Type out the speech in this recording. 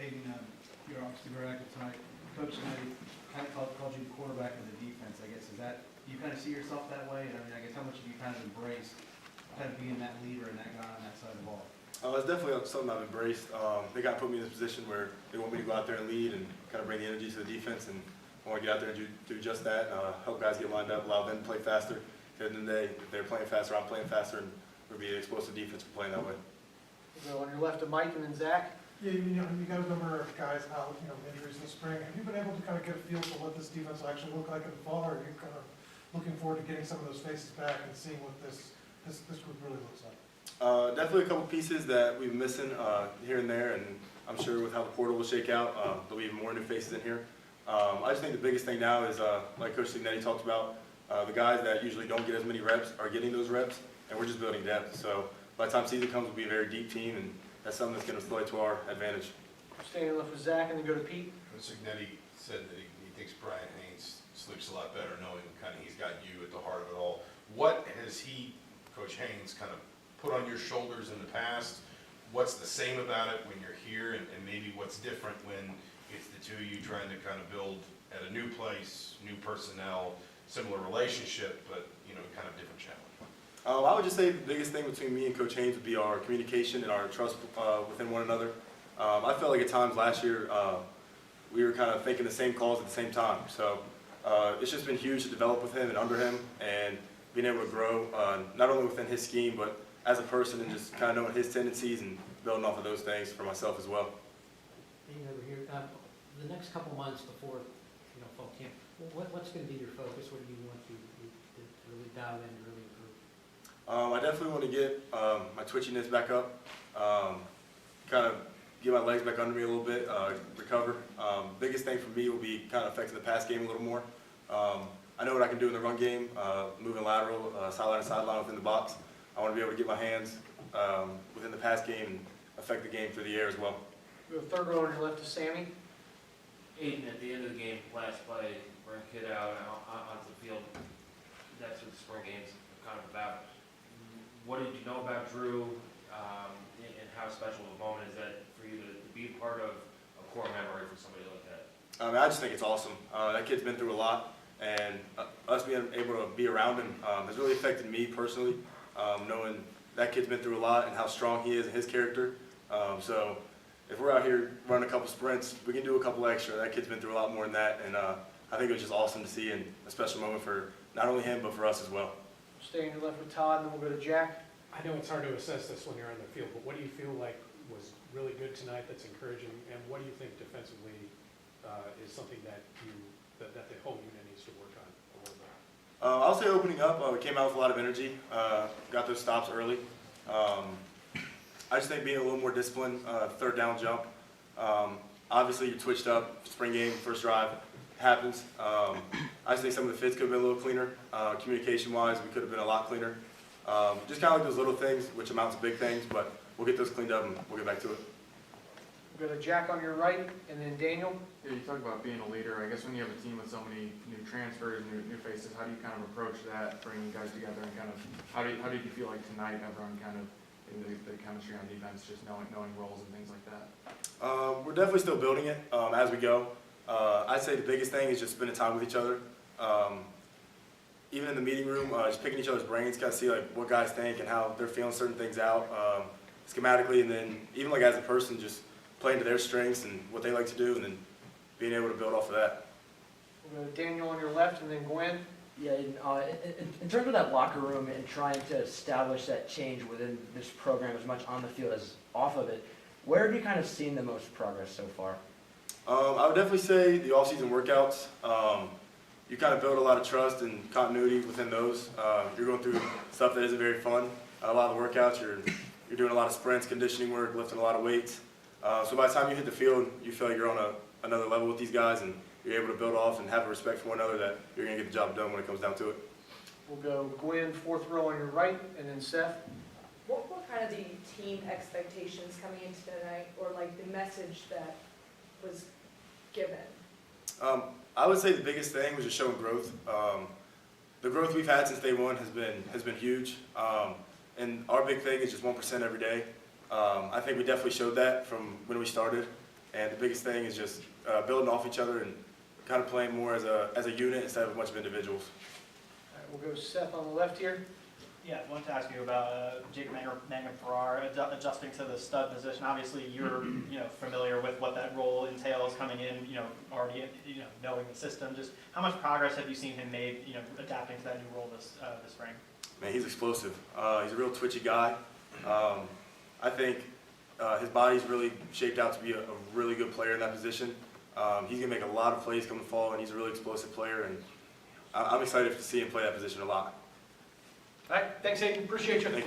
Aiden, you're obviously very active tonight. Coach Kennedy kind of called you the quarterback of the defense, I guess. Is that, do you kind of see yourself that way? And I mean, I guess how much have you kind of embraced kind of being that leader and that guy on that side of the ball? It's definitely something I've embraced. They got to put me in this position where they want me to go out there and lead and kind of bring the energy to the defense. And I want to get out there and do just that, help guys get lined up, allow them to play faster. At the end of the day, if they're playing faster, I'm playing faster, and we'll be an explosive defense for playing that way. So on your left of Mike and then Zach. Yeah, you got a number of guys out, injuries this spring. Have you been able to kind of get a feel for what this defense will actually look like in the fall, or are you kind of looking forward to getting some of those faces back and seeing what this group really looks like? Definitely a couple pieces that we've been missing here and there, and I'm sure with how the portal will shake out, there'll be even more new faces in here. I just think the biggest thing now is, like Coach Signetti talked about, the guys that usually don't get as many reps are getting those reps, and we're just building depth. So by the time season comes, we'll be a very deep team, and that's something that's going to play to our advantage. Staying left with Zach and then go to Pete. Coach Signetti said that he thinks Brian Haynes sleeps a lot better knowing kind of he's got you at the heart of it all. What has he, Coach Haynes, kind of put on your shoulders in the past? What's the same about it when you're here, and maybe what's different when it's the two of you trying to kind of build at a new place, new personnel, similar relationship, but kind of different challenge? I would just say the biggest thing between me and Coach Haynes would be our communication and our trust within one another. I felt like at times last year we were kind of thinking the same calls at the same time. So it's just been huge to develop with him and under him, and being able to grow not only within his scheme but as a person, and just kind of knowing his tendencies and building off of those things for myself as well. Being over here, the next couple months before fall camp, what's going to be your focus? What do you want to really dial in and really improve? I definitely want to get my twitchiness back up, kind of get my legs back under me a little bit, recover. Biggest thing for me will be kind of affecting the pass game a little more. I know what I can do in the run game, moving lateral, sideline to sideline within the box. I want to be able to get my hands within the pass game and affect the game through the air as well. We have third row on your left is Sammy. Aiden, at the end of the game, last play, bring a kid out onto the field. That's what the spring game's kind of about. What did you know about Drew, and how special of a moment is that for you to be part of a core memory for somebody like that? I just think it's awesome. That kid's been through a lot, and us being able to be around him has really affected me personally, knowing that kid's been through a lot and how strong he is and his character. So if we're out here running a couple sprints, we can do a couple extra. That kid's been through a lot more than that, and I think it was just awesome to see, and a special moment for not only him but for us as well. Stay on your left with Todd, and then we'll go to Jack. I know it's hard to assess this when you're on the field, but what do you feel like was really good tonight that's encouraging, and what do you think defensively is something that the whole unit needs to work on a little bit? I'll say opening up, we came out with a lot of energy, got those stops early. I just think being a little more disciplined, third down jump. Obviously you twitched up, spring game, first drive, happens. I just think some of the fits could have been a little cleaner. Communication-wise, we could have been a lot cleaner. Just kind of like those little things, which amount to big things, but we'll get those cleaned up and we'll get back to it. We'll go to Jack on your right, and then Daniel. Yeah, you talk about being a leader. I guess when you have a team with so many new transfers, new faces, how do you kind of approach that, bringing guys together, and kind of how did you feel like tonight, everyone kind of in the chemistry on defense, just knowing roles and things like that? We're definitely still building it as we go. I'd say the biggest thing is just spending time with each other. Even in the meeting room, just picking each other's brains, kind of see like what guys think and how they're feeling certain things out schematically, and then even like as a person, just playing to their strengths and what they like to do, and then being able to build off of that. We'll go to Daniel on your left, and then Gwen. Yeah, in terms of that locker room and trying to establish that change within this program as much on the field as off of it, where have you kind of seen the most progress so far? I would definitely say the off-season workouts. You kind of build a lot of trust and continuity within those. You're going through stuff that isn't very fun. A lot of the workouts, you're doing a lot of sprints, conditioning work, lifting a lot of weights. So by the time you hit the field, you feel like you're on another level with these guys, and you're able to build off and have a respect for one another that you're going to get the job done when it comes down to it. We'll go Gwen, fourth row on your right, and then Seth. What were kind of the team expectations coming into tonight, or like the message that was given? I would say the biggest thing was just showing growth. The growth we've had since day one has been huge, and our big thing is just 1% every day. I think we definitely showed that from when we started. And the biggest thing is just building off each other and kind of playing more as a unit instead of a bunch of individuals. All right, we'll go Seth on the left here. Yeah, I wanted to ask you about Jacob Mangum-Farrar adjusting to the stud position. Obviously, you're familiar with what that role entails coming in, already knowing the system. Just how much progress have you seen him make, adapting to that new role this spring? Man, he's explosive. He's a real twitchy guy. I think his body's really shaped out to be a really good player in that position. He's gonna make a lot of plays come the fall, and he's a really explosive player. And I'm excited to see him play that position a lot. All right, thanks, Aiden, appreciate you. Thank you.